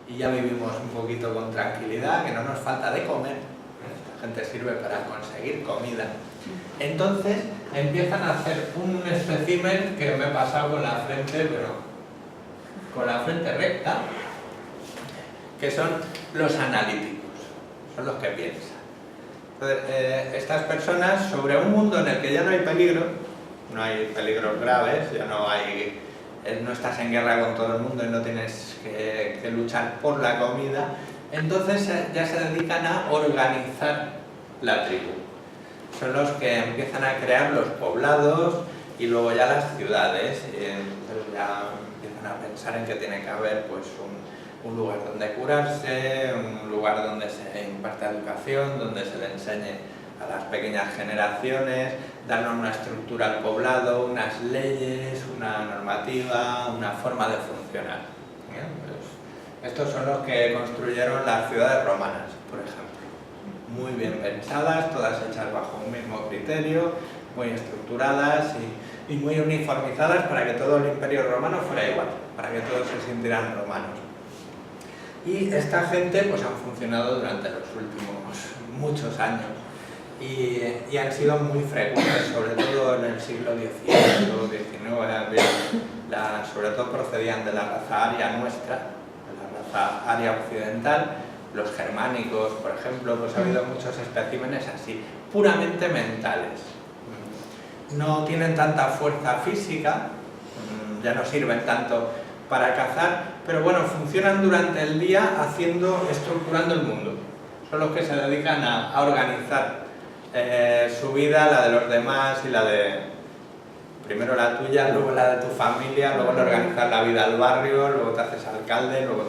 y ya vivimos un poquito con tranquilidad, que no nos falta de comer. Esta gente sirve para conseguir comida. Entonces empiezan a hacer un espécimen que me he pasado con la frente, pero con la frente recta, que son los analíticos, son los que piensan. Entonces, estas personas, sobre un mundo en el que ya no hay peligro, no hay peligros graves, ya no hay, no estás en guerra con todo el mundo y no tienes que luchar por la comida, entonces ya se dedican a organizar la tribu. Son los que empiezan a crear los poblados y luego ya las ciudades, y entonces ya empiezan a pensar en que tiene que haber pues un lugar donde curarse, un lugar donde se imparte educación, donde se le enseñe a las pequeñas generaciones, darle una estructura al poblado, unas leyes, una normativa, una forma de funcionar. Pues estos son los que construyeron las ciudades romanas, por ejemplo. Muy bien pensadas, todas hechas bajo un mismo criterio, muy estructuradas y muy uniformizadas para que todo el imperio romano fuera igual, para que todos se sintieran romanos. Y esta gente pues han funcionado durante los últimos muchos años y han sido muy frecuentes, sobre todo en el siglo XVIII, XIX, sobre todo procedían de la raza aria nuestra, de la raza aria occidental. Los germánicos, por ejemplo, pues ha habido muchos especímenes así, puramente mentales. No tienen tanta fuerza física, ya no sirven tanto para cazar, pero bueno, funcionan durante el día estructurando el mundo. Son los que se dedican a organizar su vida, la de los demás y la de, primero la tuya, luego la de tu familia, luego le organizas la vida al barrio, luego te haces alcalde, luego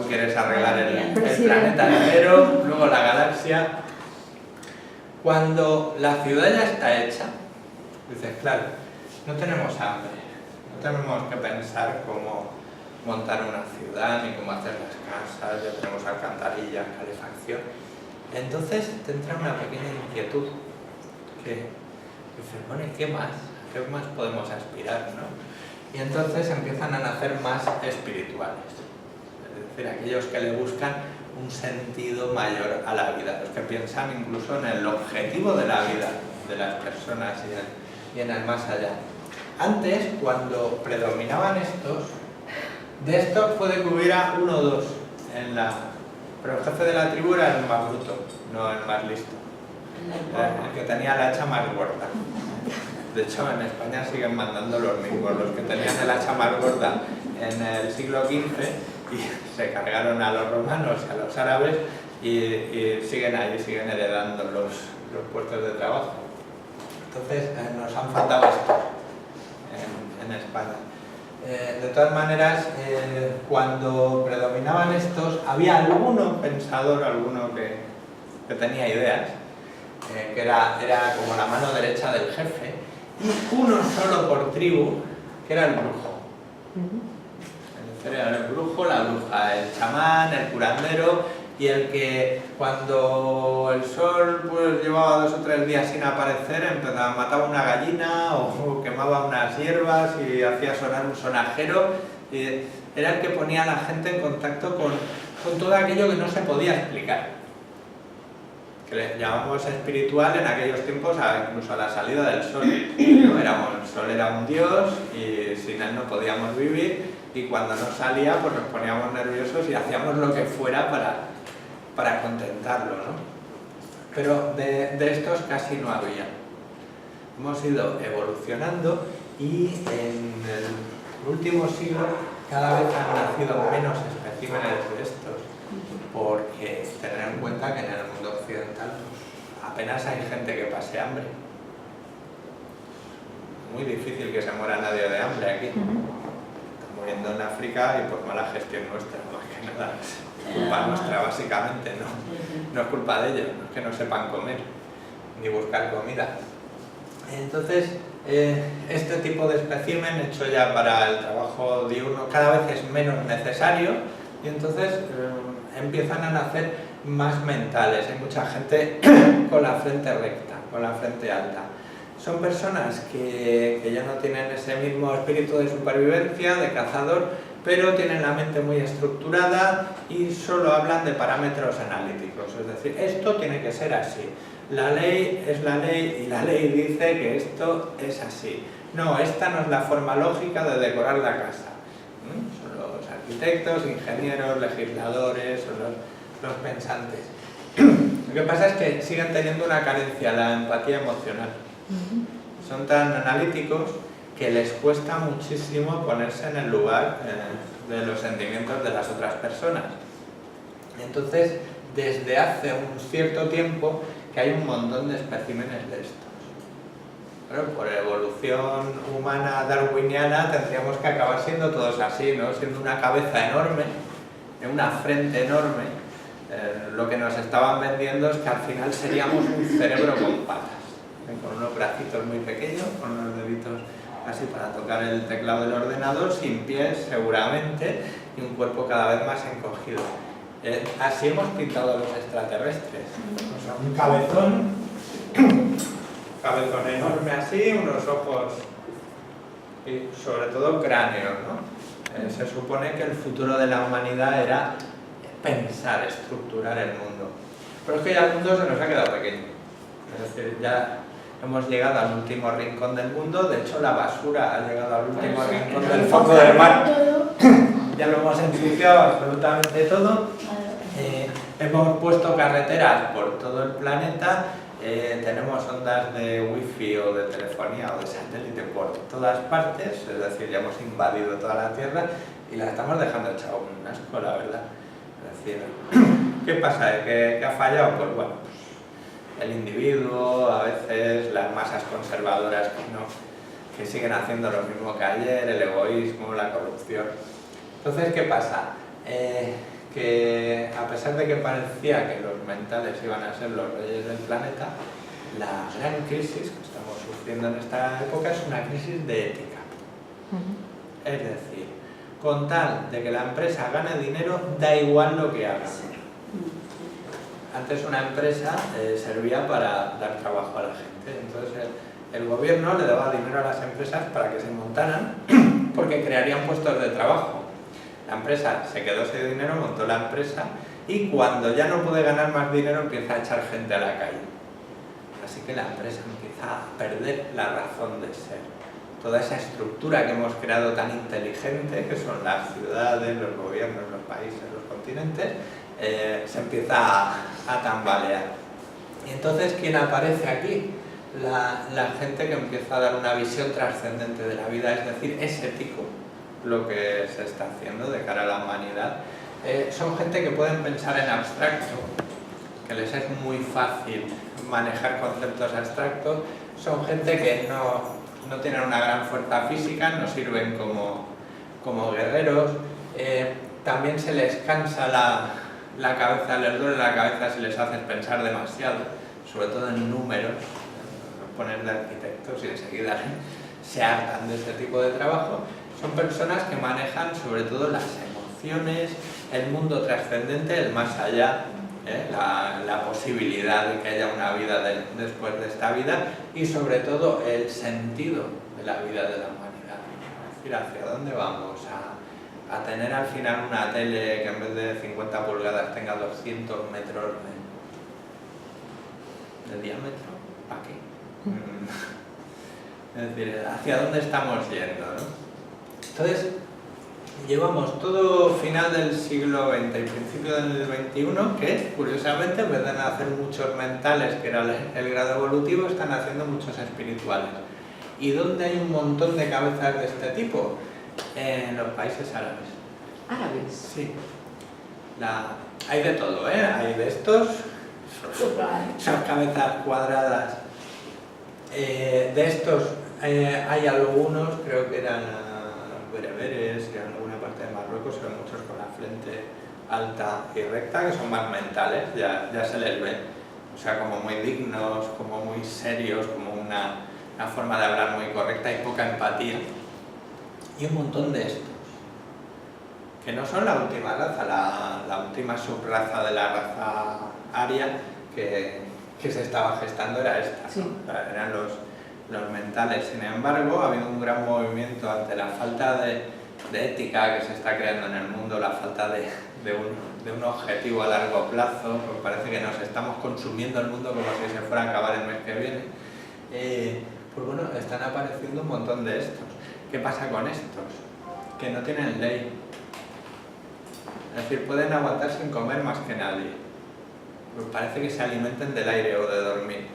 quieres arreglar el planeta entero, luego la galaxia. Cuando la ciudad ya está hecha, dices, claro, no tenemos hambre. No tenemos que pensar cómo montar una ciudad ni cómo hacer las casas, ya tenemos alcantarillas, calefacción. Entonces te entra una pequeña inquietud que dices, bueno, ¿y qué más? ¿A qué más podemos aspirar, no? Y entonces empiezan a nacer más espirituales. Es decir, aquellos que le buscan un sentido mayor a la vida, los que piensan incluso en el objetivo de la vida de las personas y en el más allá. Antes, cuando predominaban estos, de estos puede que hubiera uno o dos, pero el jefe de la tribu era el más bruto, no el más listo, el que tenía la hacha más gorda. De hecho, en España siguen mandando los mismos, los que tenían el hacha más gorda en el siglo XV y se cargaron a los romanos y a los árabes y siguen ahí, siguen heredando los puestos de trabajo. Entonces, nos han faltado estos en España. De todas maneras, cuando predominaban estos, había alguno pensador, alguno que tenía ideas, que era como la mano derecha del jefe, y uno solo por tribu, que era el brujo. Era el brujo, la bruja, el chamán, el curandero, y el que cuando el sol pues llevaba 2 o 3 días sin aparecer, mataba una gallina o quemaba unas hierbas y hacía sonar un sonajero, y era el que ponía a la gente en contacto con todo aquello que no se podía explicar, que le llamamos espiritual en aquellos tiempos, incluso a la salida del sol. ¿No? El sol era un dios y sin él no podíamos vivir, y cuando no salía pues nos poníamos nerviosos y hacíamos lo que fuera para contentarlo, ¿no? Pero de estos casi no había. Hemos ido evolucionando y en el último siglo cada vez han nacido menos especímenes de estos, porque tener en cuenta que en el mundo occidental pues, apenas hay gente que pase hambre. Muy difícil que se muera nadie de hambre aquí. Está muriendo en África y por mala gestión nuestra, más que nada. Es culpa nuestra, básicamente, no es culpa de ellos, no es que no sepan comer ni buscar comida. Entonces, este tipo de espécimen hecho ya para el trabajo diurno cada vez es menos necesario, y entonces empiezan a nacer más mentales. Hay mucha gente con la frente recta, con la frente alta. Son personas que ya no tienen ese mismo espíritu de supervivencia, de cazador, pero tienen la mente muy estructurada y solo hablan de parámetros analíticos, es decir, esto tiene que ser así, la ley es la ley y la ley dice que esto es así. No, esta no es la forma lógica de decorar la casa. Son los arquitectos, ingenieros, legisladores, son los pensantes. Lo que pasa es que siguen teniendo una carencia, la empatía emocional. Son tan analíticos que les cuesta muchísimo ponerse en el lugar de los sentimientos de las otras personas. Entonces, desde hace un cierto tiempo que hay un montón de especímenes de estos. Bueno, por evolución humana darwiniana tendríamos que acabar siendo todos así, ¿no? Siendo una cabeza enorme, una frente enorme. Lo que nos estaban vendiendo es que al final seríamos un cerebro con patas, con unos bracitos muy pequeños, con unos deditos así para tocar el teclado del ordenador, sin pies seguramente, y un cuerpo cada vez más encogido. Así hemos pintado a los extraterrestres. O sea, un cabezón enorme así, unos ojos y sobre todo cráneos, ¿no? Se supone que el futuro de la humanidad era pensar, estructurar el mundo. Pero es que ya el mundo se nos ha quedado pequeño. Es decir, ya hemos llegado al último rincón del mundo, de hecho la basura ha llegado al último rincón del fondo del mar. Ya lo hemos ensuciado absolutamente todo. Hemos puesto carreteras por todo el planeta, tenemos ondas de wifi o de telefonía o de satélite por todas partes, es decir, ya hemos invadido toda la Tierra y la estamos dejando hecha un asco, la verdad. Es decir, ¿qué pasa? ¿Qué ha fallado? Pues bueno, el individuo, a veces las masas conservadoras que siguen haciendo lo mismo que ayer, el egoísmo, la corrupción. Entonces, ¿qué pasa? Que a pesar de que parecía que los mentales iban a ser los reyes del planeta, la gran crisis que estamos sufriendo en esta época es una crisis de ética. Es decir, con tal de que la empresa gane dinero, da igual lo que haga. Antes una empresa servía para dar trabajo a la gente, entonces el gobierno le daba dinero a las empresas para que se montaran porque crearían puestos de trabajo. La empresa se quedó ese dinero, montó la empresa y cuando ya no puede ganar más dinero empieza a echar gente a la calle. Así que la empresa empieza a perder la razón de ser. Toda esa estructura que hemos creado tan inteligente, que son las ciudades, los gobiernos, los países, los continentes, se empieza a tambalear. Y entonces, ¿quién aparece aquí? La gente que empieza a dar una visión trascendente de la vida, es decir, es ético lo que se está haciendo de cara a la humanidad. Son gente que pueden pensar en abstracto, que les es muy fácil manejar conceptos abstractos. Son gente que no tienen una gran fuerza física, no sirven como guerreros. También se les cansa la cabeza, les duele la cabeza si les haces pensar demasiado, sobre todo en números, poner de arquitectos y enseguida se hartan de este tipo de trabajo. Son personas que manejan sobre todo las emociones, el mundo trascendente, el más allá, la posibilidad de que haya una vida después de esta vida y sobre todo el sentido de la vida de la humanidad. Es decir, hacia dónde vamos, a tener al final una tele que en vez de 50 pulgadas tenga 200 metros de diámetro. ¿Para qué? Es decir, ¿hacia dónde estamos yendo, no? Entonces, llevamos todo final del siglo XX y principio del XXI que, curiosamente, en vez de hacer muchos mentales, que era el grado evolutivo, están haciendo muchos espirituales. ¿Y dónde hay un montón de cabezas de este tipo? En los países árabes. ¿Árabes? Sí. Hay de todo, ¿eh? Hay de estos, son cabezas cuadradas. De estos hay algunos, creo que eran bereberes, y en alguna parte de Marruecos, pero muchos con la frente alta y recta, que son más mentales, ya se les ve. O sea, como muy dignos, como muy serios, como una forma de hablar muy correcta y poca empatía. Y un montón de estos, que no son la última raza, la última subraza de la raza aria que se estaba gestando era esta, sí. ¿no? Eran los mentales. Sin embargo, ha habido un gran movimiento ante la falta de de ética que se está creando en el mundo, la falta de un objetivo a largo plazo, pues parece que nos estamos consumiendo el mundo como si se fuera a acabar el mes que viene. Pues bueno, están apareciendo un montón de estos. ¿Qué pasa con estos? Que no tienen ley. Es decir, pueden aguantar sin comer más que nadie. Pues parece que se alimenten del aire o de dormir.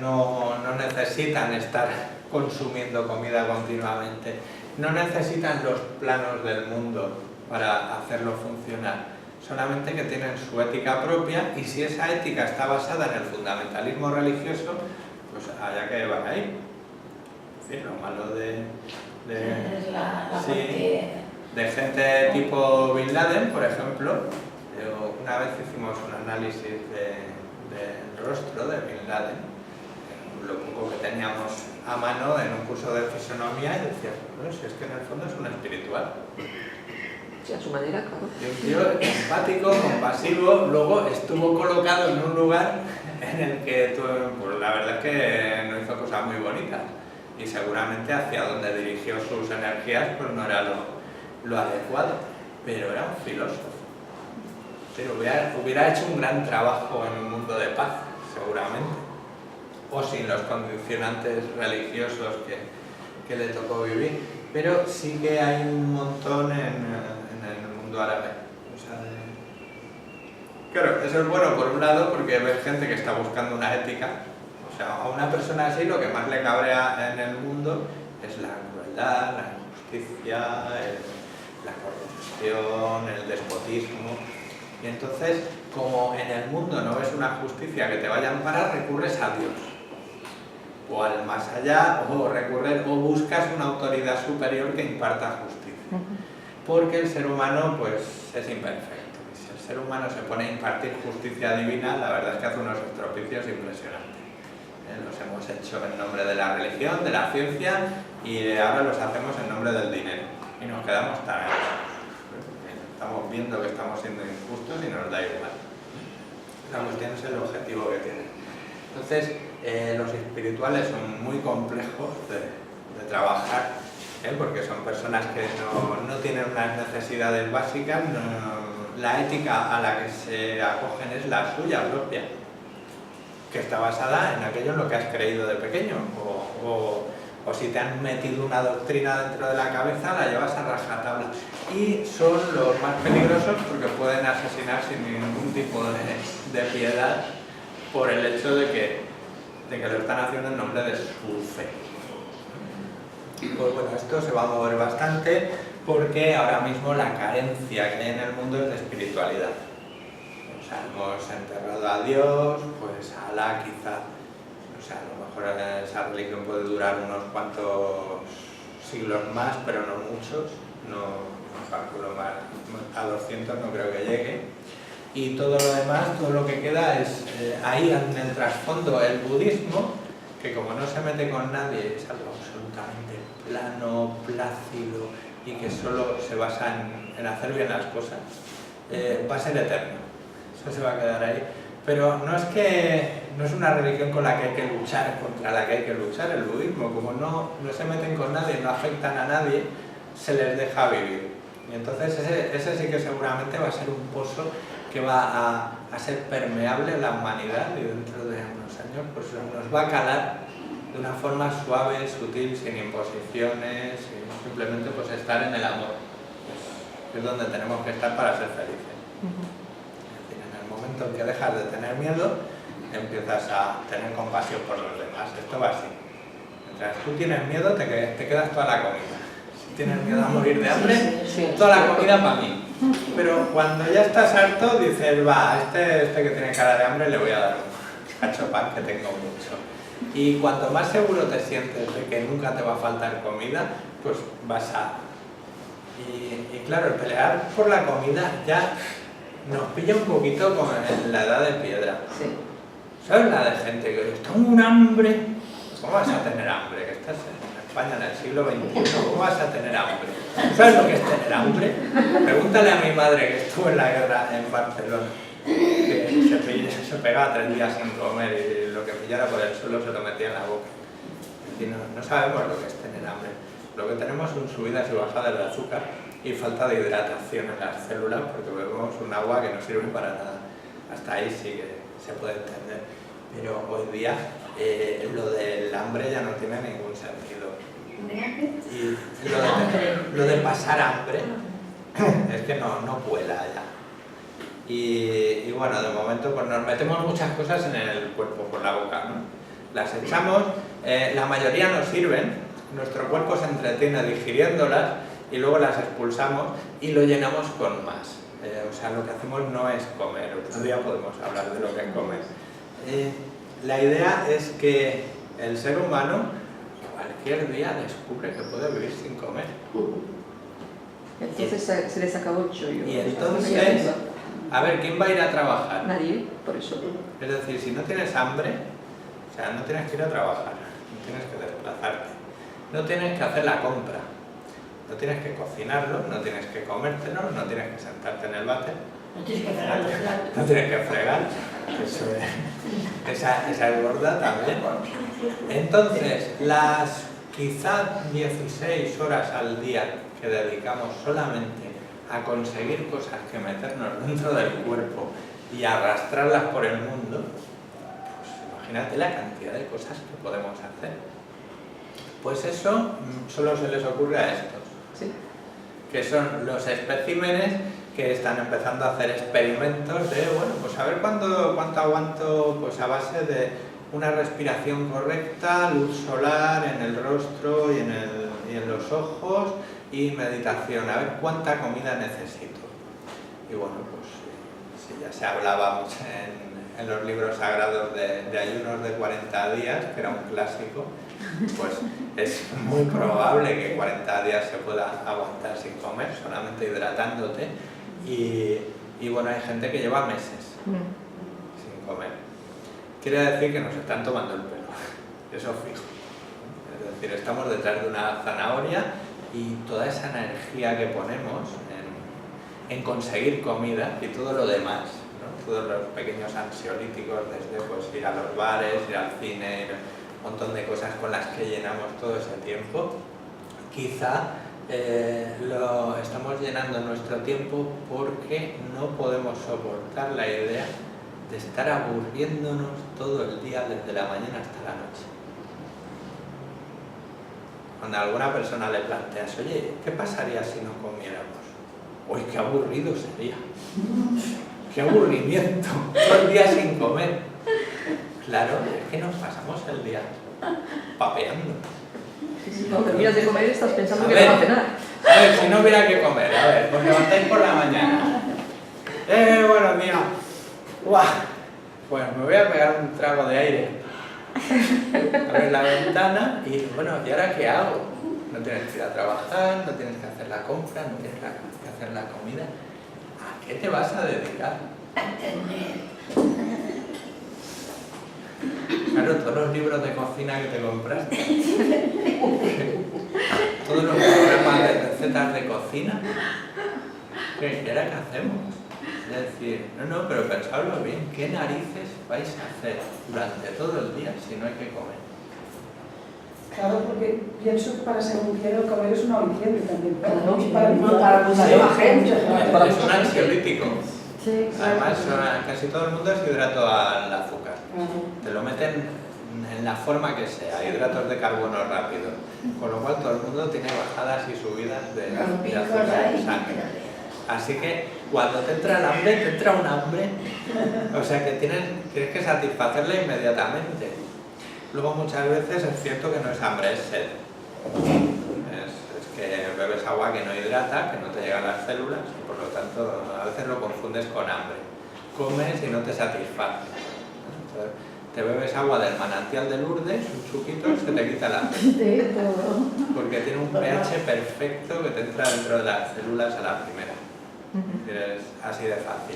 No necesitan estar consumiendo comida continuamente. No necesitan los planos del mundo para hacerlo funcionar. Solamente que tienen su ética propia, y si esa ética está basada en el fundamentalismo religioso, pues allá que van ahí. Es decir, lo malo de gente tipo Bin Laden, por ejemplo. Una vez hicimos un análisis del rostro de Bin Laden, lo poco que teníamos a mano en un curso de fisonomía, y decías, bueno, si es que en el fondo es un espiritual. Sí, a su manera, claro. Y un tío empático, compasivo, luego estuvo colocado en un lugar en el que, pues la verdad es que no hizo cosas muy bonitas, y seguramente hacia donde dirigió sus energías pues no era lo adecuado, pero era un filósofo. Pero hubiera hecho un gran trabajo en un mundo de paz, seguramente, o sin los condicionantes religiosos que le tocó vivir. Pero sí que hay un montón en el mundo árabe. O sea, claro, eso es bueno por un lado porque ves gente que está buscando una ética. O sea, a una persona así lo que más le cabrea en el mundo es la crueldad, la injusticia, la corrupción, el despotismo. Y entonces, como en el mundo no ves una justicia que te vaya a amparar, recurres a Dios. O al más allá, o buscas una autoridad superior que imparta justicia. Porque el ser humano pues es imperfecto. Y si el ser humano se pone a impartir justicia divina, la verdad es que hace unos estropicios impresionantes. Los hemos hecho en nombre de la religión, de la ciencia, y ahora los hacemos en nombre del dinero. Y nos quedamos tan estamos viendo que estamos siendo injustos y nos da igual. La cuestión es el objetivo que tienen. Entonces, los espirituales son muy complejos de trabajar, porque son personas que no tienen unas necesidades básicas. La ética a la que se acogen es la suya propia, que está basada en aquello en lo que has creído de pequeño, o si te han metido una doctrina dentro de la cabeza, la llevas a rajatabla. Y son los más peligrosos porque pueden asesinar sin ningún tipo de piedad por el hecho de que lo están haciendo en nombre de su fe. Pues bueno, esto se va a mover bastante porque ahora mismo la carencia que hay en el mundo es de espiritualidad. O sea, hemos enterrado a Dios, pues a Alá quizá. O sea, a lo mejor esa religión puede durar unos cuantos siglos más, pero no muchos. No calculo más, a 200 no creo que llegue. Y todo lo demás, todo lo que queda es ahí en el trasfondo el budismo, que como no se mete con nadie, es algo absolutamente plano, plácido, y que solo se basa en hacer bien las cosas, va a ser eterno. Eso se va a quedar ahí. Pero no es una religión con la que hay que luchar, contra la que hay que luchar. El budismo, como no se meten con nadie, no afectan a nadie, se les deja vivir. Y entonces ese sí que seguramente va a ser un pozo que va a ser permeable en la humanidad, y dentro de unos años pues nos va a calar de una forma suave, sutil, sin imposiciones, simplemente pues estar en el amor, que es donde tenemos que estar para ser felices. Es decir, en el momento en que dejas de tener miedo, empiezas a tener compasión por los demás. Esto va así. Mientras tú tienes miedo, te quedas toda la comida. Si tienes miedo a morir de hambre, toda la comida para mí. Pero cuando ya estás harto, dices, va, este que tiene cara de hambre le voy a dar un cacho pan que tengo mucho. Y cuanto más seguro te sientes de que nunca te va a faltar comida, pues vas a... Y claro, el pelear por la comida ya nos pilla un poquito con la edad de piedra. Sí. ¿Sabes la de gente que dice, tengo un hambre? ¿Cómo vas a tener hambre? Que estás en España en el siglo XXI, ¿cómo vas a tener hambre? ¿Sabes lo que es tener hambre? Pregúntale a mi madre que estuvo en la guerra en Barcelona, que se pegaba 3 días sin comer y lo que pillara por el suelo se lo metía en la boca. Y no sabemos lo que es tener hambre. Lo que tenemos son subidas y bajadas de azúcar y falta de hidratación en las células porque bebemos un agua que no sirve para nada. Hasta ahí sí que se puede entender. Pero hoy día lo del hambre ya no tiene ningún sentido. Y lo de pasar hambre es que no vuela ya. Y bueno, de momento pues nos metemos muchas cosas en el cuerpo por la boca, ¿no? Las echamos, la mayoría nos sirven, nuestro cuerpo se entretiene digiriéndolas y luego las expulsamos y lo llenamos con más. O sea, lo que hacemos no es comer, otro día podemos hablar de lo que comes. La idea es que el ser humano cualquier día descubre que puede vivir sin comer. Entonces se les acabó el chollo. Y entonces, a ver, ¿quién va a ir a trabajar? Nadie, por eso. Es decir, si no tienes hambre, o sea, no tienes que ir a trabajar, no tienes que desplazarte, no tienes que hacer la compra, no tienes que cocinarlo, no tienes que comértelo, no tienes que sentarte en el váter, No tienes que fregar los platos. no tienes que fregar, eso es, esa es gorda también. Entonces, las quizá 16 horas al día que dedicamos solamente a conseguir cosas que meternos dentro del cuerpo y arrastrarlas por el mundo, pues imagínate la cantidad de cosas que podemos hacer. Pues eso solo se les ocurre a estos, Sí. que son los especímenes que están empezando a hacer experimentos de, bueno, pues a ver cuánto aguanto pues a base de una respiración correcta, luz solar en el rostro y en los ojos y meditación, a ver cuánta comida necesito. Y bueno, pues si ya se hablaba mucho en los libros sagrados de ayunos de 40 días, que era un clásico, pues es muy probable que 40 días se pueda aguantar sin comer, solamente hidratándote. Y bueno, hay gente que lleva meses sin comer. Quiere decir que nos están tomando el pelo, eso fijo. Es decir, estamos detrás de una zanahoria y toda esa energía que ponemos en conseguir comida y todo lo demás, ¿no? Todos los pequeños ansiolíticos, desde pues, ir a los bares, ir al cine, un montón de cosas con las que llenamos todo ese tiempo, quizá lo estamos llenando nuestro tiempo porque no podemos soportar la idea de estar aburriéndonos todo el día desde la mañana hasta la noche. Cuando a alguna persona le planteas, oye, ¿qué pasaría si no comiéramos? ¡Uy, qué aburrido sería! ¡Qué aburrimiento! Todo el día sin comer. Claro, es que nos pasamos el día papeando. Sí, cuando terminas de comer estás pensando que vas a cenar. A ver, si no hubiera que comer, a ver, os levantáis por la mañana. Buenos días. ¡Guau! Pues me voy a pegar un trago de aire. Abres la ventana y bueno, ¿y ahora qué hago? No tienes que ir a trabajar, no tienes que hacer la compra, no tienes que hacer la comida. ¿A qué te vas a dedicar? Claro, todos los libros de cocina que te compraste, todos los programas de recetas de cocina, ¿y ahora qué hacemos? Es decir, no, pero pensadlo bien, ¿qué narices vais a hacer durante todo el día si no hay que comer? Claro, porque pienso que para ser mujer el comer es un aliciente también. Para mucha gente. Es un ansiolítico. Sí, Además, casi todo el mundo es hidrato al azúcar. Te lo meten en la forma que sea, hidratos de carbono rápido. Con lo cual todo el mundo tiene bajadas y subidas de azúcar en sangre. Así que cuando te entra el hambre, te entra un hambre. O sea que tienes que satisfacerla inmediatamente. Luego muchas veces es cierto que no es hambre, es sed. Es que bebes agua que no hidrata, que no te llega a las células, y por lo tanto a veces lo confundes con hambre. Comes y no te satisface. Entonces, te bebes agua del manantial de Lourdes, un chupito, se te quita la hambre. Porque tiene un pH perfecto que te entra dentro de las células a la primera. Es así de fácil.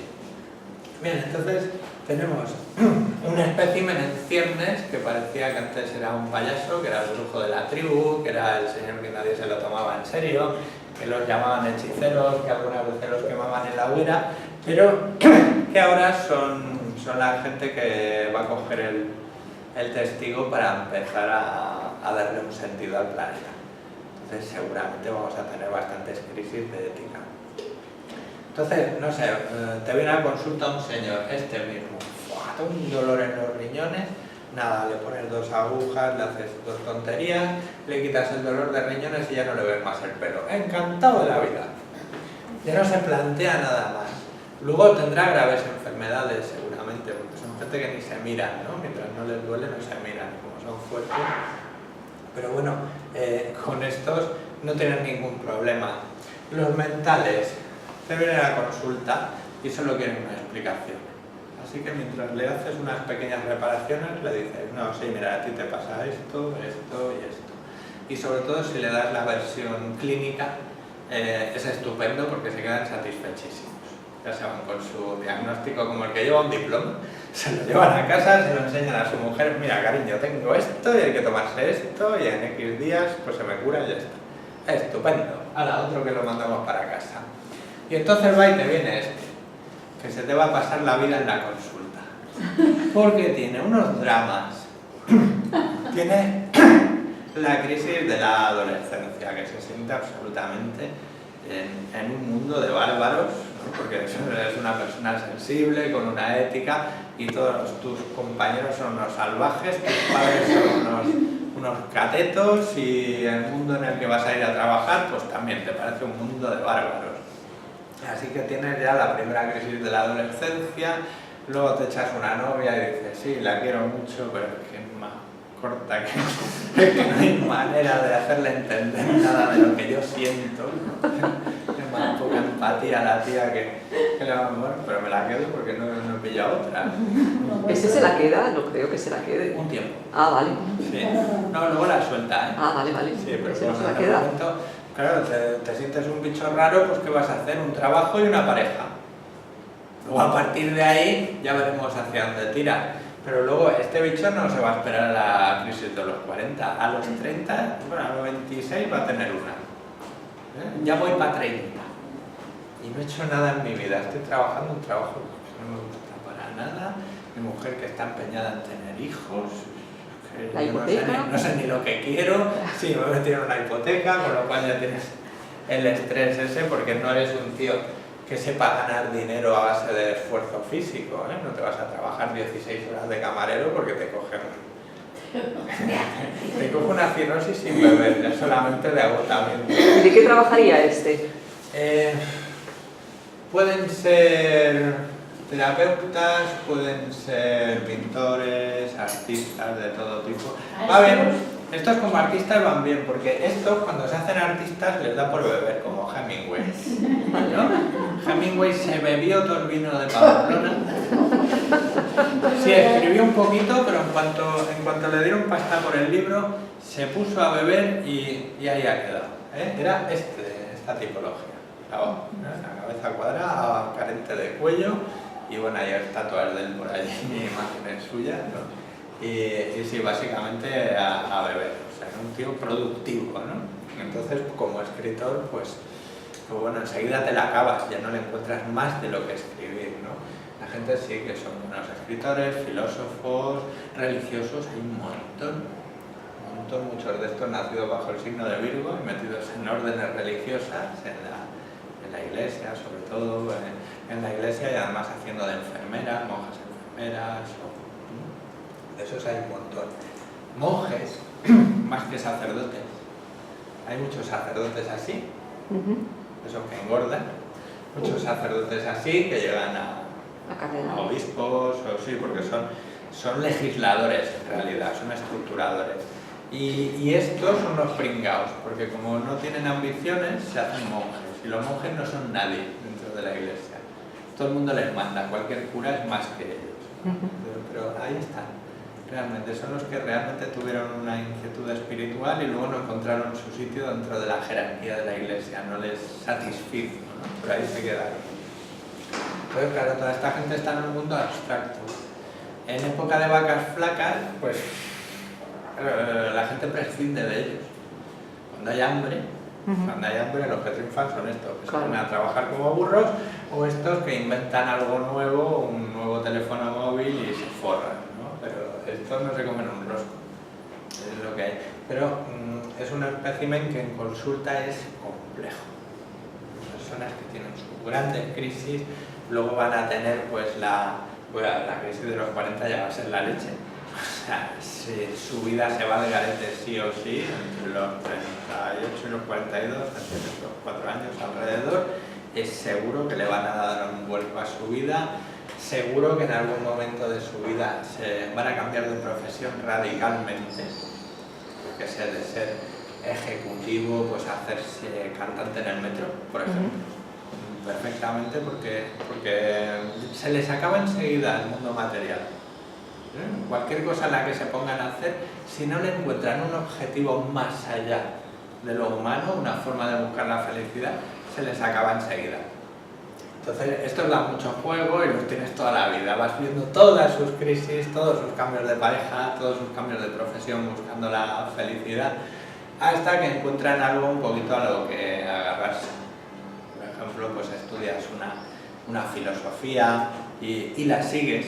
Bien, entonces tenemos un espécimen en ciernes que parecía que antes era un payaso, que era el brujo de la tribu, que era el señor que nadie se lo tomaba en serio, que los llamaban hechiceros, que algunas veces los quemaban en la hoguera, pero que ahora son la gente que va a coger el testigo para empezar a darle un sentido al planeta. Entonces seguramente vamos a tener bastantes crisis de ética. Entonces, no sé, te viene a consulta un señor, este mismo, un dolor en los riñones, nada, le pones 2 agujas, le haces 2 tonterías, le quitas el dolor de riñones y ya no le ves más el pelo. Encantado de la vida. Ya no se plantea nada más. Luego tendrá graves enfermedades seguramente, porque son gente que ni se miran, ¿no? Mientras no les duele no se miran, como son fuertes. Pero bueno, con estos no tienen ningún problema. Los mentales te vienen a la consulta y solo quieren una explicación. Así que mientras le haces unas pequeñas reparaciones, le dices, no, sí, mira, a ti te pasa esto, esto y esto. Y sobre todo si le das la versión clínica, es estupendo porque se quedan satisfechísimos. Ya se van con su diagnóstico como el que lleva un diploma, se lo llevan a casa, se lo enseñan a su mujer, mira cariño, tengo esto y hay que tomarse esto y en X días pues se me cura y ya está. Estupendo. Ahora otro que lo mandamos para casa. Y entonces va y te viene que se te va a pasar la vida en la consulta. Porque tiene unos dramas. Tiene la crisis de la adolescencia, que se siente absolutamente en un mundo de bárbaros, ¿no? Porque eres una persona sensible, con una ética, y todos tus compañeros son unos salvajes, tus padres son unos catetos, y el mundo en el que vas a ir a trabajar, pues también te parece un mundo de bárbaros. Así que tienes ya la primera crisis de la adolescencia, luego te echas una novia y dices, sí, la quiero mucho, pero es que es más corta, que no hay manera de hacerle entender nada de lo que yo siento. Es más poca empatía a la tía que le va a morir, pero me la quedo porque no he pillado otra. ¿Ese se la queda? No creo que se la quede. Un tiempo. Ah, vale. Sí. No, luego la suelta, ¿eh? Ah, vale, vale. Sí, pero Ese no se la en el queda. momento, claro, te sientes un bicho raro, pues ¿qué vas a hacer? Un trabajo y una pareja. Luego a partir de ahí ya veremos hacia dónde tira. Pero luego este bicho no se va a esperar a la crisis de los 40. A los 30, bueno, a los 26 va a tener una. Ya voy para 30. Y no he hecho nada en mi vida. Estoy trabajando un trabajo que no me gusta para nada. Mi mujer que está empeñada en tener hijos. La hipoteca. No sé ni lo que quiero. Sí, me voy a meter en una hipoteca, con lo cual ya tienes el estrés ese, porque no eres un tío que sepa ganar dinero a base de esfuerzo físico, ¿eh? No te vas a trabajar 16 horas de camarero porque te coge una cirrosis sin beber, ya solamente de agotamiento. ¿Y de qué trabajaría este? Pueden ser terapeutas, pueden ser pintores, artistas de todo tipo. Va bien. Estos como artistas van bien, porque estos cuando se hacen artistas les da por beber, como Hemingway, ¿no? Hemingway se bebió todo el vino de Pamplona. Sí, escribió un poquito, pero en cuanto le dieron pasta por el libro, se puso a beber y ahí ha quedado, ¿eh? Era esta tipología, la cabeza cuadrada, carente de cuello, y bueno, hay estatuas de él por allí, imágenes suyas, ¿no? Y sí, básicamente a beber, o sea, un tío productivo, ¿no? Entonces, como escritor, pues bueno, enseguida te la acabas, ya no le encuentras más de lo que escribir, ¿no? La gente sí que son buenos escritores, filósofos, religiosos, hay un montón, muchos de estos nacidos bajo el signo de Virgo y metidos en órdenes religiosas, en la iglesia, sobre todo, en la iglesia, y además haciendo de enfermeras, monjas enfermeras, de esos hay un montón. Monjes, más que sacerdotes. Hay muchos sacerdotes así, esos que engordan, muchos sacerdotes así que llegan a obispos, o sí, porque son legisladores en realidad, son estructuradores. Y estos son los pringaos, porque como no tienen ambiciones, se hacen monjes, y los monjes no son nadie dentro de la iglesia. Todo el mundo les manda, cualquier cura es más que ellos. Pero ahí están. Realmente son los que realmente tuvieron una inquietud espiritual y luego no encontraron su sitio dentro de la jerarquía de la iglesia, no les satisfizo, ¿no? Pero ahí se quedaron. Entonces, claro, toda esta gente está en un mundo abstracto. En época de vacas flacas, pues la gente prescinde de ellos. Cuando hay hambre, los que triunfan son estos, que se ponen a trabajar como burros, o estos que inventan algo nuevo, un nuevo teléfono móvil y se forran, ¿no? Pero estos no se comen un rosco, es lo que hay. Pero es un espécimen que en consulta es complejo. Personas que tienen sus grandes crisis, luego van a tener pues la crisis de los 40 ya va a ser la leche. O sea, su vida se va de garete sí o sí, entre los 38 y los 42, entre los 4 años alrededor, es seguro que le van a dar un vuelco a su vida, seguro que en algún momento de su vida se van a cambiar de profesión radicalmente, que sea de ser ejecutivo, pues hacerse cantante en el metro, por ejemplo, perfectamente, porque se les acaba enseguida el mundo material. Cualquier cosa en la que se pongan a hacer, si no le encuentran un objetivo más allá de lo humano, una forma de buscar la felicidad, se les acaba enseguida. Entonces, esto da mucho juego y los tienes toda la vida. Vas viendo todas sus crisis, todos sus cambios de pareja, todos sus cambios de profesión buscando la felicidad, hasta que encuentran algo un poquito a lo que agarrarse. Por ejemplo, pues estudias una filosofía y la sigues,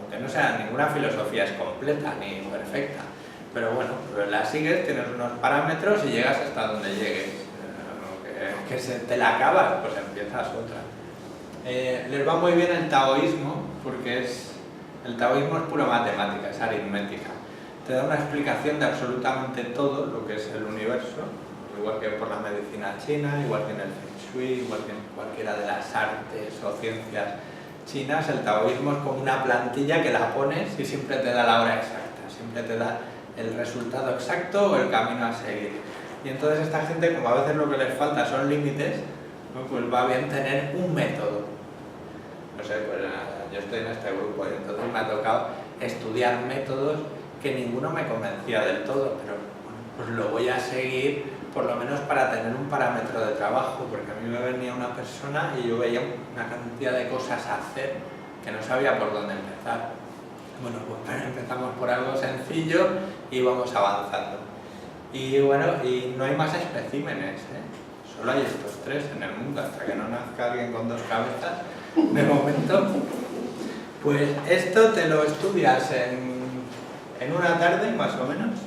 aunque no sea ninguna filosofía es completa ni perfecta, pero bueno, pues la sigues, tienes unos parámetros y llegas hasta donde llegues. Que se te la acabas, pues empiezas otra. Les va muy bien el taoísmo, porque el taoísmo es pura matemática, es aritmética. Te da una explicación de absolutamente todo lo que es el universo, igual que por la medicina china, igual que en el Feng Shui, igual que en cualquiera de las artes o ciencias chinas. El taoísmo es como una plantilla que la pones y siempre te da la hora exacta, siempre te da el resultado exacto o el camino a seguir. Y entonces esta gente, como a veces lo que les falta son límites, ¿no? Pues va bien tener un método. No sé, pues yo estoy en este grupo y entonces me ha tocado estudiar métodos que ninguno me convencía del todo, pero bueno, pues lo voy a seguir por lo menos para tener un parámetro de trabajo, porque a mí me venía una persona y yo veía una cantidad de cosas a hacer que no sabía por dónde empezar. Bueno, pues empezamos por algo sencillo y vamos avanzando. Y bueno, y no hay más especímenes, ¿eh? Solo hay estos tres en el mundo, hasta que no nazca alguien con dos cabezas, de momento. Pues esto te lo estudias en una tarde, más o menos,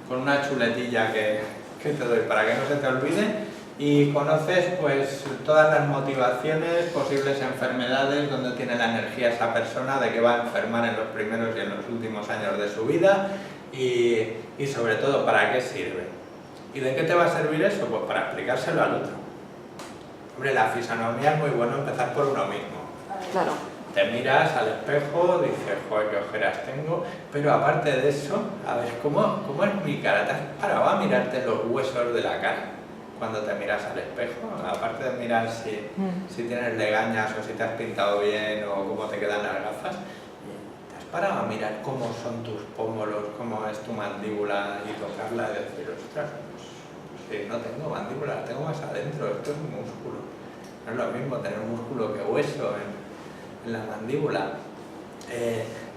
con una chuletilla que te doy para que no se te olvide, y conoces pues todas las motivaciones, posibles enfermedades, dónde tiene la energía esa persona, de qué va a enfermar en los primeros y en los últimos años de su vida, y sobre todo, ¿para qué sirve? ¿Y de qué te va a servir eso? Pues para explicárselo al otro. Hombre, la fisonomía es muy bueno empezar por uno mismo. Claro. Te miras al espejo, dices, joder, qué ojeras tengo, pero aparte de eso, a ver, ¿cómo es mi cara? ¿Te has parado a mirarte los huesos de la cara cuando te miras al espejo? Aparte de mirar si tienes legañas o si te has pintado bien o cómo te quedan las gafas, para mirar cómo son tus pómulos, cómo es tu mandíbula y tocarla y decir, ostras, pues no tengo mandíbula, la tengo más adentro, esto es un músculo. No es lo mismo tener músculo que hueso en la mandíbula.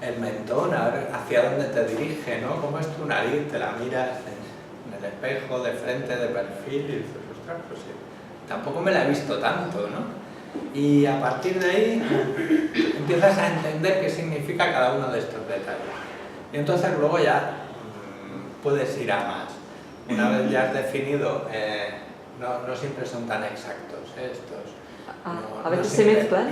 El mentón, a ver hacia dónde te dirige, ¿no? ¿Cómo es tu nariz? Te la miras en el espejo, de frente, de perfil y dices, ostras, pues sí, tampoco me la he visto tanto, ¿no? Y a partir de ahí empiezas a entender qué significa cada uno de estos detalles. Y entonces luego ya puedes ir a más. Una vez ya has definido, no siempre son tan exactos estos. A veces se mezclan.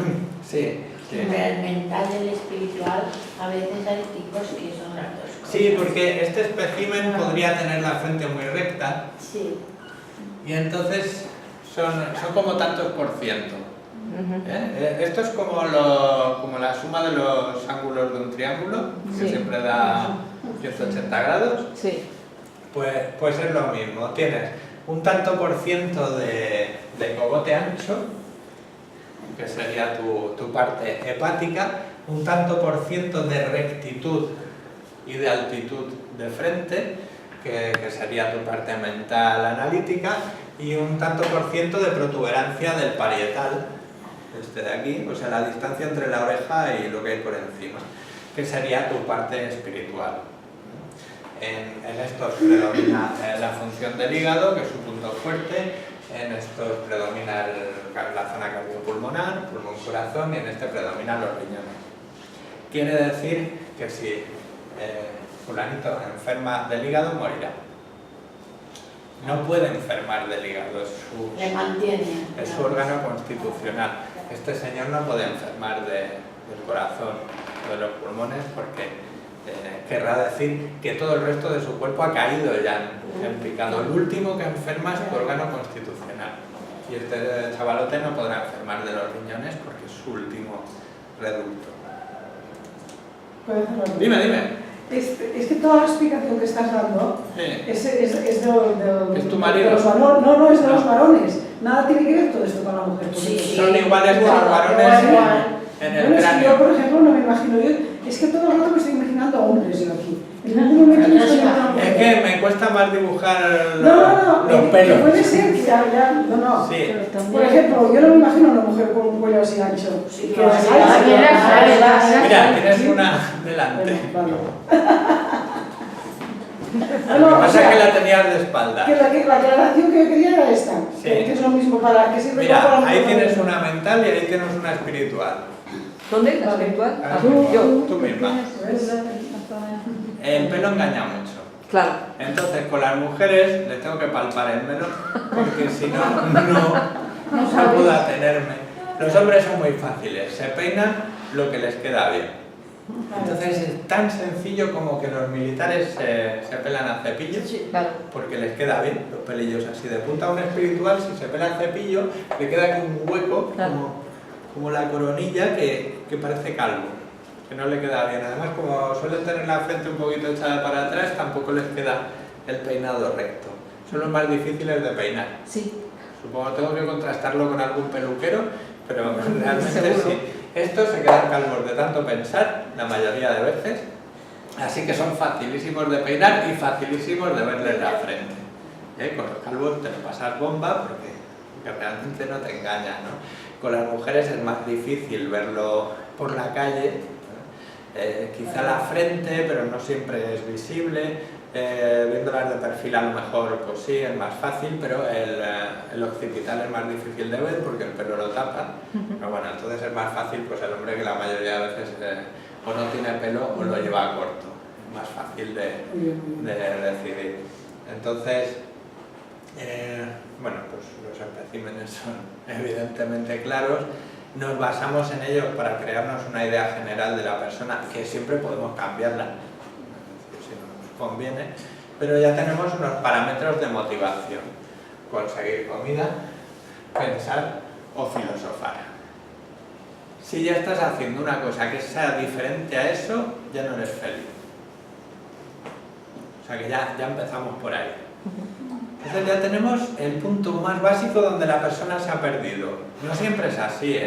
Sí. Entre el mental y el espiritual, a veces hay tipos que son las dos cosas. Sí, porque este espécimen podría tener la frente muy recta. Sí. Y entonces son como tantos por ciento. Esto es como la suma de los ángulos de un triángulo, que siempre da 180 grados. Sí. Pues es lo mismo, tienes un tanto por ciento de cogote ancho, que sería tu parte hepática, un tanto por ciento de rectitud y de altitud de frente, que sería tu parte mental analítica, y un tanto por ciento de protuberancia del parietal, este de aquí, o sea, la distancia entre la oreja y lo que hay por encima, que sería tu parte espiritual. En estos predomina la función del hígado, que es su punto fuerte, en estos predomina la zona cardiopulmonar, pulmón-corazón, y en este predominan los riñones. Quiere decir que si fulanito enferma del hígado, morirá. no puede enfermar del hígado, Le mantiene. es su órgano constitucional. Este señor no puede enfermar del corazón o de los pulmones porque querrá decir que todo el resto de su cuerpo ha caído ya en picado. El último que enferma es su órgano constitucional. Y este chavalote no podrá enfermar de los riñones porque es su último reducto. ¿Puedo hacer algo? Dime. Es que toda la explicación que estás dando es ¿Es tu marido? de los varones. No, es de los varones. Nada tiene que ver todo esto con la mujer. Sí. Son iguales que los varones en el Bueno, es que yo, cráneo. por ejemplo, no me imagino. Es que todo el rato me estoy imaginando hombres yo aquí. En ningún momento me estoy imaginando. Es que me cuesta más dibujar No, los que pelos. puede ser que no. Sí. Pero también... Por ejemplo, yo no me imagino a una mujer con un cuello así ancho. Sí, Que claro, las sí, hay, claro, sí, claro. Mira, tienes una delante. Vale. Lo que pasa es que la tenías de espalda. Que la aclaración que yo quería era esta, Sí. que es lo mismo para que sirve Mira, para ahí tienes una mental y ahí tienes una espiritual. ¿Dónde? ¿La espiritual? Ah, Yo. Tú misma. El pelo engaña mucho. Claro. Entonces, con las mujeres les tengo que palpar el melón porque si no puedo atenerme. Los hombres son muy fáciles, se peinan lo que les queda bien. Entonces es tan sencillo como que los militares se pelan a cepillo, Claro. porque les queda bien los pelillos así de punta. A un espiritual, si se pela a cepillo, le queda aquí un hueco, Claro. como la coronilla que parece calvo, que no le queda bien. Además, como suelen tener la frente un poquito echada para atrás, tampoco les queda el peinado recto. Son los más difíciles de peinar. Sí. Supongo que tengo que contrastarlo con algún peluquero, pero realmente Seguro. sí. Estos se quedan calvos de tanto pensar, la mayoría de veces, así que son facilísimos de peinar y facilísimos de verles la frente. Con los calvos te lo pasas bomba porque realmente no te engaña, ¿no? Con las mujeres es más difícil verlo por la calle, quizá la frente, pero no siempre es visible. Viéndolas de perfil a lo mejor pues sí, es más fácil, pero el occipital es más difícil de ver porque el pelo lo tapa. Pero bueno, entonces es más fácil pues el hombre que la mayoría de veces o no tiene pelo o lo lleva corto. Es más fácil de decidir. Entonces, bueno, pues los especímenes son evidentemente claros. Nos basamos en ellos para crearnos una idea general de la persona, que siempre podemos cambiarla si nos conviene, pero ya tenemos unos parámetros de motivación: conseguir comida, pensar o filosofar. Si ya estás haciendo una cosa que sea diferente a eso, ya no eres feliz. O sea que ya empezamos por ahí. Entonces ya tenemos el punto más básico donde la persona se ha perdido. No siempre es así,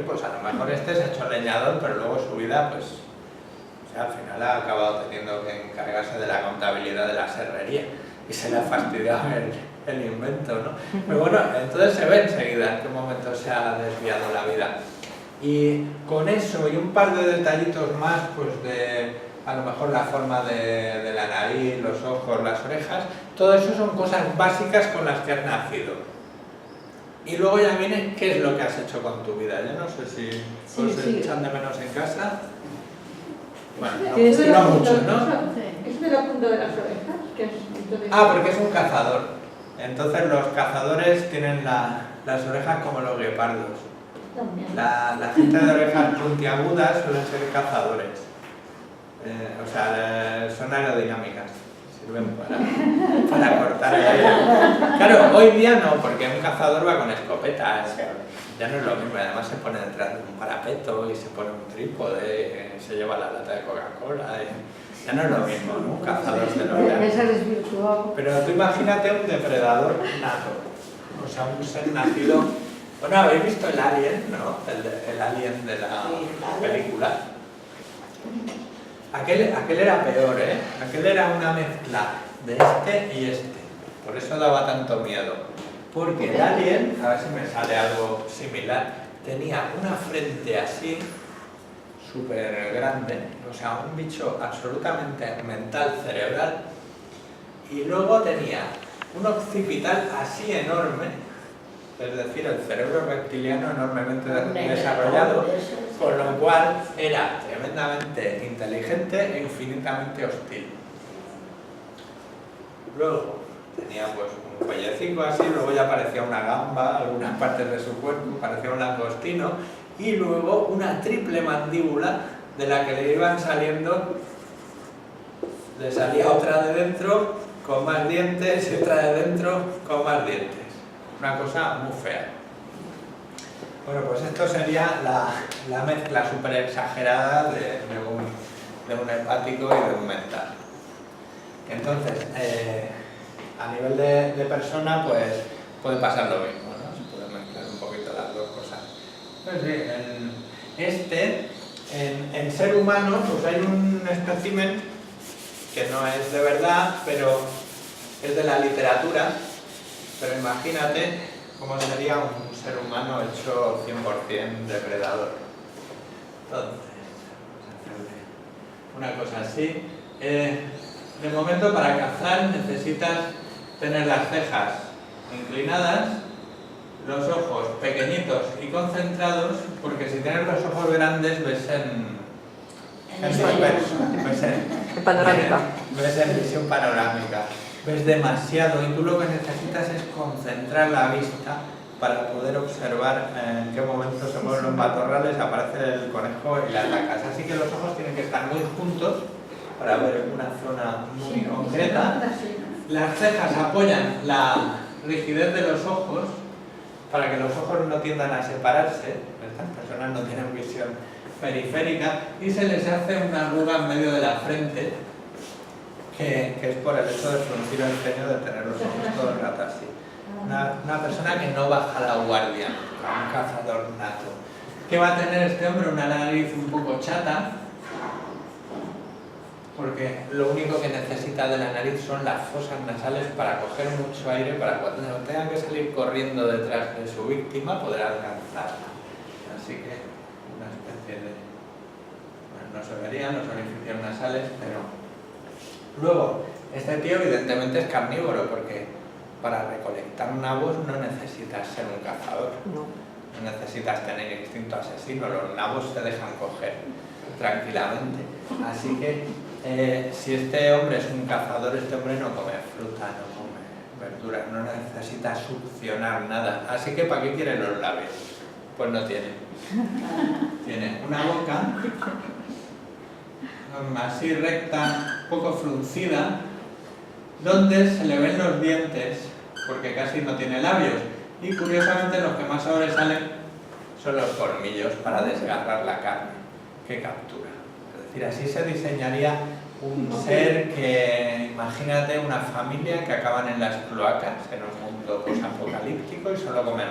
pues a lo mejor se ha hecho leñador, pero luego su vida, pues, o sea, al final ha acabado teniendo que encargarse de la contabilidad de la serrería y se le ha fastidiado el invento, ¿no? Pero bueno, entonces se ve enseguida en qué momento se ha desviado la vida. Y con eso y un par de detallitos más, pues a lo mejor la forma de la nariz, los ojos, las orejas, todo eso son cosas básicas con las que has nacido. Y luego ya viene qué es lo que has hecho con tu vida. Yo no sé si os echan de menos en casa. Bueno, no mucho, ¿no? ¿Es de la punta de las orejas? Porque es un cazador. Entonces los cazadores tienen las orejas como los guepardos. La gente de orejas puntiagudas suelen ser cazadores. O sea, son aerodinámicas, sirven para cortar el... Claro, hoy día no, porque un cazador va con escopeta, ya no es lo mismo, además se pone detrás de un parapeto y se pone un trípode, se lleva la lata de Coca-Cola, ya no es lo mismo, ¿no? Un cazador de los grandes. Esa es virtual. Pero tú imagínate un depredador nato, o sea, un ser nacido... Bueno, ¿habéis visto el Alien, no? El Alien de la película. Aquel era peor, Aquel era una mezcla de este y este. Por eso daba tanto miedo. Porque el alien, a ver si me sale algo similar, tenía una frente así, súper grande, o sea, un bicho absolutamente mental, cerebral, y luego tenía un occipital así enorme, es decir, el cerebro reptiliano enormemente desarrollado, con lo cual era tremendamente inteligente e infinitamente hostil. Luego, tenía pues un cuellecico así, luego ya parecía una gamba, algunas partes de su cuerpo, parecía un langostino, y luego una triple mandíbula de la que le iban saliendo, le salía otra de dentro con más dientes y otra de dentro con más dientes. Una cosa muy fea. Bueno, pues esto sería la mezcla súper exagerada de un hepático y de un mental. Entonces, a nivel de persona, pues puede pasar lo mismo, ¿no? Se puede mezclar un poquito las dos cosas. Pues sí, en ser humano, pues hay un espécimen que no es de verdad, pero es de la literatura. Pero imagínate cómo sería un ser humano hecho 100% depredador. Entonces, vamos a hacerle una cosa así. De momento, para cazar necesitas tener las cejas inclinadas, los ojos pequeñitos y concentrados, porque si tienes los ojos grandes ves en panorámica. Ves en visión panorámica, ves demasiado y tú lo que necesitas es concentrar la vista para poder observar en qué momento se mueven los matorrales, aparece el conejo y la atacas. Así que los ojos tienen que estar muy juntos para ver una zona muy concreta. Las cejas apoyan la rigidez de los ojos para que los ojos no tiendan a separarse. Estas personas no tienen visión periférica y se les hace una arruga en medio de la frente que es por el hecho de fruncir el ceño, de tener los ojos todo el rato así. Una persona que no baja la guardia, un cazador nato. ¿Qué va a tener este hombre? Una nariz un poco chata, porque lo único que necesita de la nariz son las fosas nasales para coger mucho aire, para cuando tenga que salir corriendo detrás de su víctima poder alcanzarla. Así que una especie de... Bueno, no se verían los orificios nasales, pero... Luego, este tío evidentemente es carnívoro, porque para recolectar nabos no necesitas ser un cazador. No necesitas tener instinto asesino, los nabos se dejan coger tranquilamente. Así que si este hombre es un cazador, este hombre no come fruta, no come verduras, no necesita succionar nada. Así que ¿para qué quiere los labios? Pues no tiene. Tiene una boca así recta, poco fruncida, donde se le ven los dientes, porque casi no tiene labios. Y curiosamente los que más sobresalen son los colmillos para desgarrar la carne que captura. Es decir, así se diseñaría un ser que, imagínate una familia que acaban en las cloacas, en un mundo posapocalíptico y solo comen